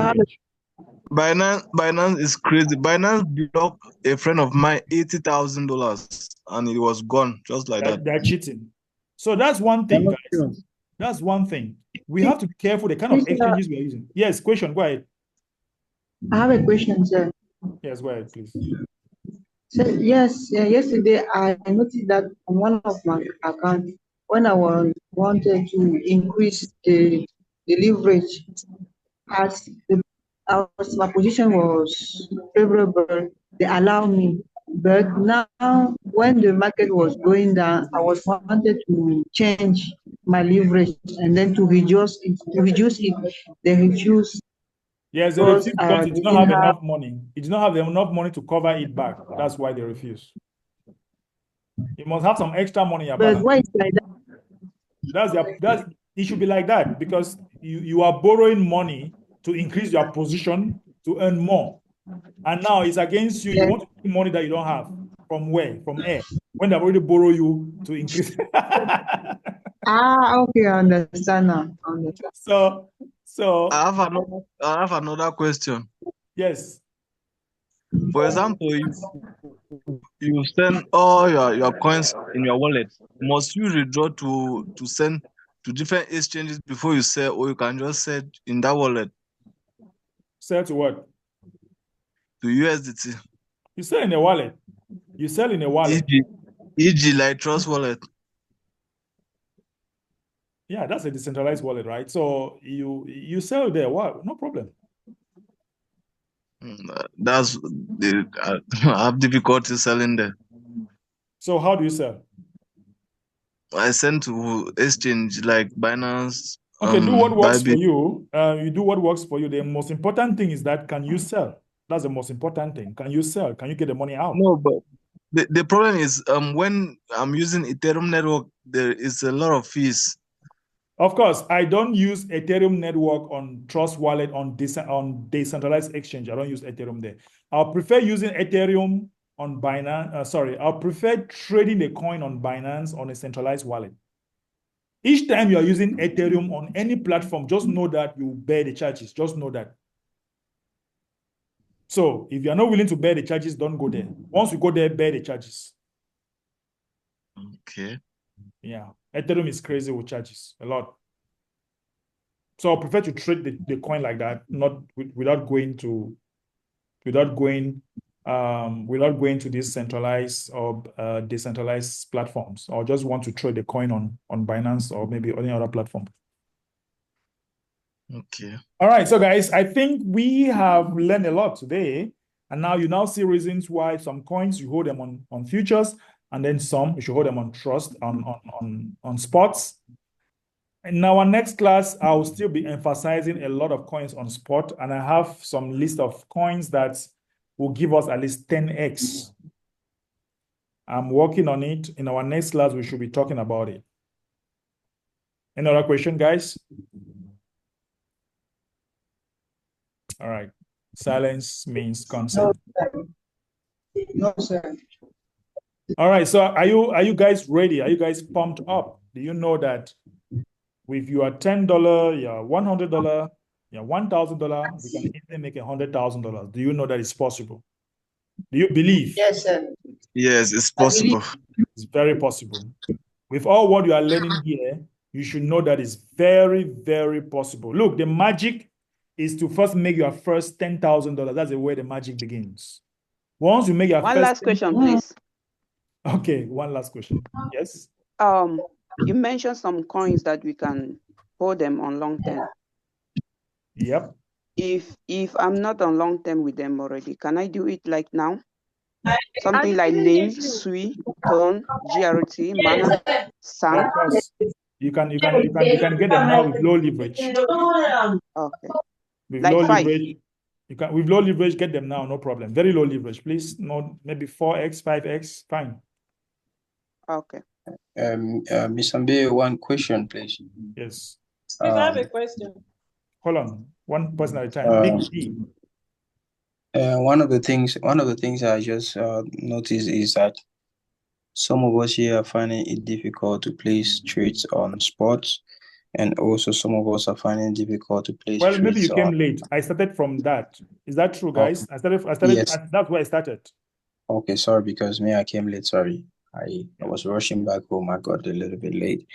Binance is crazy. Binance blocked a friend of mine $80,000 and it was gone just like that. They're cheating. So that's one thing, guys. That's one thing. We have to be careful the kind of exchanges we are using. Yes, question, go ahead. I have a question, sir. Yes, go ahead, please. So, yes, yesterday I noticed that on one of my accounts, when I wanted to increase the leverage, as my position was favorable, they allowed me. But now, when the market was going down, I wanted to change my leverage and then to reduce it. They refused. Yes, they refuse because it did not have enough money. It did not have enough money to cover it back. That's why they refuse. You must have some extra money in your balance. But why is like that? It should be like that because you are borrowing money to increase your position to earn more. And now it's against you. You want to take money that you don't have. From where? From air. When they've already borrow you to increase. Okay, I understand now. So I have another question. Yes. For example, you send all your coins in your wallet. Must you withdraw to send to different exchanges before you sell, or you can just sell in that wallet? Sell to what? To USDT. You sell in a wallet. You sell in a wallet. E.g. like Trust Wallet. Yeah, that's a decentralized wallet, right? So you sell there. Wow, no problem. That's I have difficulty selling there. So how do you sell? I send to exchange like Binance. Okay, do what works Bybit. for you. You do what works for you. The most important thing is that can you sell? That's the most important thing. Can you sell? Can you get the money out? No, but the problem is when I'm using Ethereum network, there is a lot of fees. Of course, I don't use Ethereum network on Trust Wallet on decentralized exchange. I don't use Ethereum there. I'll prefer using Ethereum on Binance. I'll prefer trading the coin on Binance on a centralized wallet. Each time you are using Ethereum on any platform, just know that you bear the charges. Just know that. So if you are not willing to bear the charges, don't go there. Once you go there, bear the charges. Okay. Yeah. Ethereum is crazy with charges, a lot. So I prefer to trade the coin like that, not without going to these centralized or decentralized platforms, or just want to trade the coin on Binance or maybe any other platform. Okay. All right, so guys, I think we have learned a lot today, and now you now see reasons why some coins you hold them on futures, and then some you should hold them on trust on spots. In our next class, I will still be emphasizing a lot of coins on spot, and I have some list of coins that will give us at least 10x. I'm working on it. In our next class, we should be talking about it. Any other question, guys? All right. Silence means consent. No, sir. All right. So are you guys ready? Are you guys pumped up? Do you know that with your $10, your $100, your $1,000, we can easily make $100,000? Do you know that it's possible? Do you believe? Yes, sir. Yes, it's possible. It's very possible. With all what you are learning here, you should know that is very, very possible. Look, the magic is to first make your first $10,000. That's the way the magic begins. Once you make your One first last question, please. Okay, one last question. Yes. You mentioned some coins that we can hold them on long term. Yep. If I'm not on long term with them already, can I do it like now? Something like Lin, Sui, Ton, GRT, Mana, Sang. Of course. You can get them now with low leverage. Okay. With like low 5. leverage, with low leverage, get them now, no problem. Very low leverage, please. Not maybe 4x, 5x, fine. Okay. Ms. Ambe, one question, please. Yes. Please, I have a question. Hold on, one person at a time. Big D. One of the things I just noticed is that some of us here are finding it difficult to place trades on sports, and also some of us are finding it difficult to place Well, maybe you trades came on. late. I started from that. Is that true, guys? I started. Yes. That's where I started. Okay, sorry, because I came late. Sorry, I was rushing back home. I got a little bit late.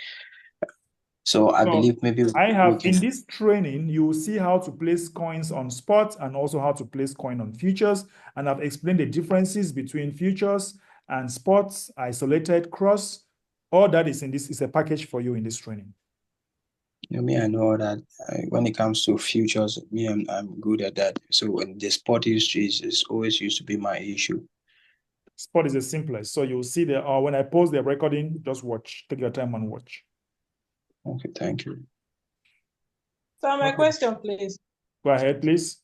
So I believe maybe I have in this training, you will see how to place coins on spot and also how to place coin on futures. And I've explained the differences between futures and spots, isolated, cross. All that is in this is a package for you in this training. I know that when it comes to futures, I'm good at that. So when the spot histories is always used to be my issue. Spot is the simplest. So you'll see there, or when I post the recording, just watch, take your time and watch. Okay, thank you. So my question, please. Go ahead, please.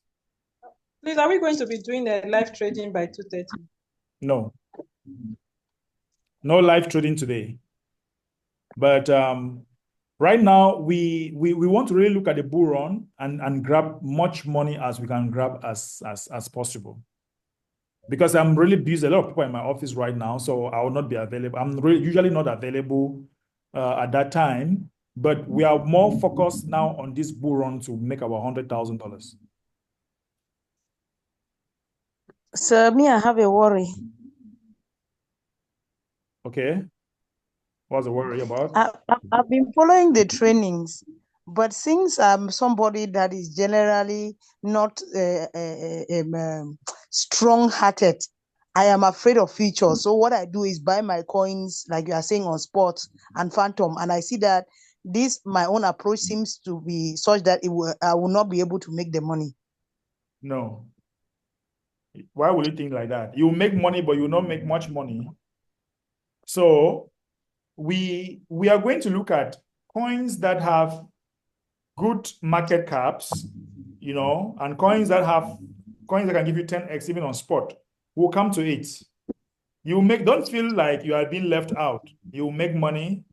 Please, are we going to be doing a live trading by 2:30? No. No live trading today. But right now, we want to really look at the bull run and grab much money as we can grab as possible. Because I'm really busy, a lot of people in my office right now, so I will not be available. I'm usually not available at that time, but we are more focused now on this bull run to make our $100,000. Sir, me, I have a worry. Okay. What's the worry about? I've been following the trainings, but since I'm somebody that is generally not strong-hearted, I am afraid of futures. So what I do is buy my coins, like you are saying, on spot and phantom, and I see that my own approach seems to be such that I will not be able to make the money. No. Why would you think like that? You make money, but you will not make much money. So we are going to look at coins that have good market caps, and coins that can give you 10x even on spot. We'll come to it. Don't feel like you are being left out. You will make money,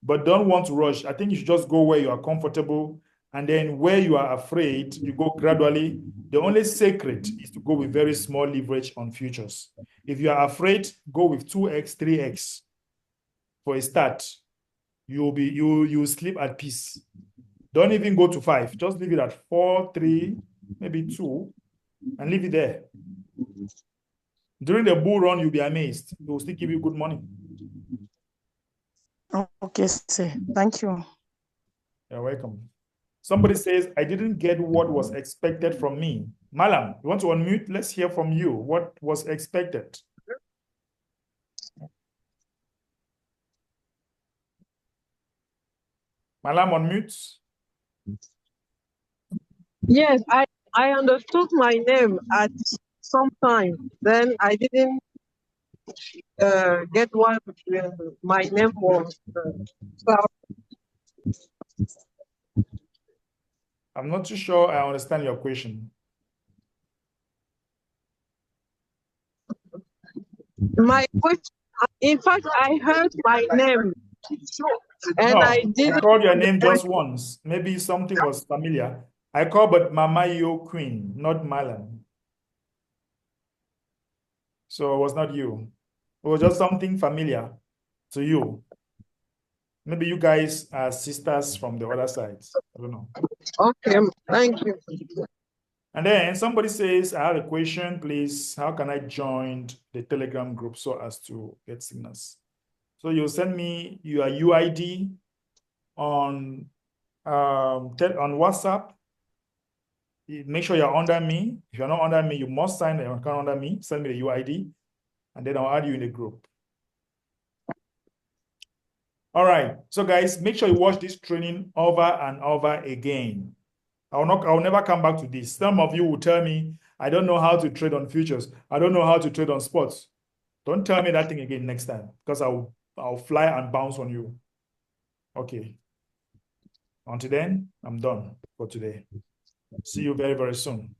but don't want to rush. I think you should just go where you are comfortable, and then where you are afraid, you go gradually. The only secret is to go with very small leverage on futures. If you are afraid, go with 2x, 3x. For a start, you'll sleep at peace. Don't even go to 5. Just leave it at 4, 3, maybe 2, and leave it there. During the bull run, you'll be amazed. It will still give you good money. Okay, sir. Thank you. You're welcome. Somebody says, I didn't get what was expected from me. Malam, you want to unmute? Let's hear from you. What was expected? Malam, unmute. Yes, I understood my name at some time. Then I didn't get what my name was. So I'm not too sure I understand your question. my question, in fact, I heard my name, and No, I I didn't. called your name just once. Maybe something was familiar. I called but Mama Yo Queen, not Malam. So it was not you. It was just something familiar to you. Maybe you guys are sisters from the other side. I don't know. Okay, thank you. And then somebody says, I have a question, please. How can I join the Telegram group so as to get signals? So you'll send me your UID on WhatsApp. Make sure you're under me. If you're not under me, you must sign your account under me. Send me the UID, and then I'll add you in the group. All right. So guys, make sure you watch this training over and over again. I'll never come back to this. Some of you will tell me, I don't know how to trade on futures. I don't know how to trade on spots. Don't tell me that thing again next time, because I'll fly and bounce on you. Okay. Until then, I'm done for today. See you very, very soon.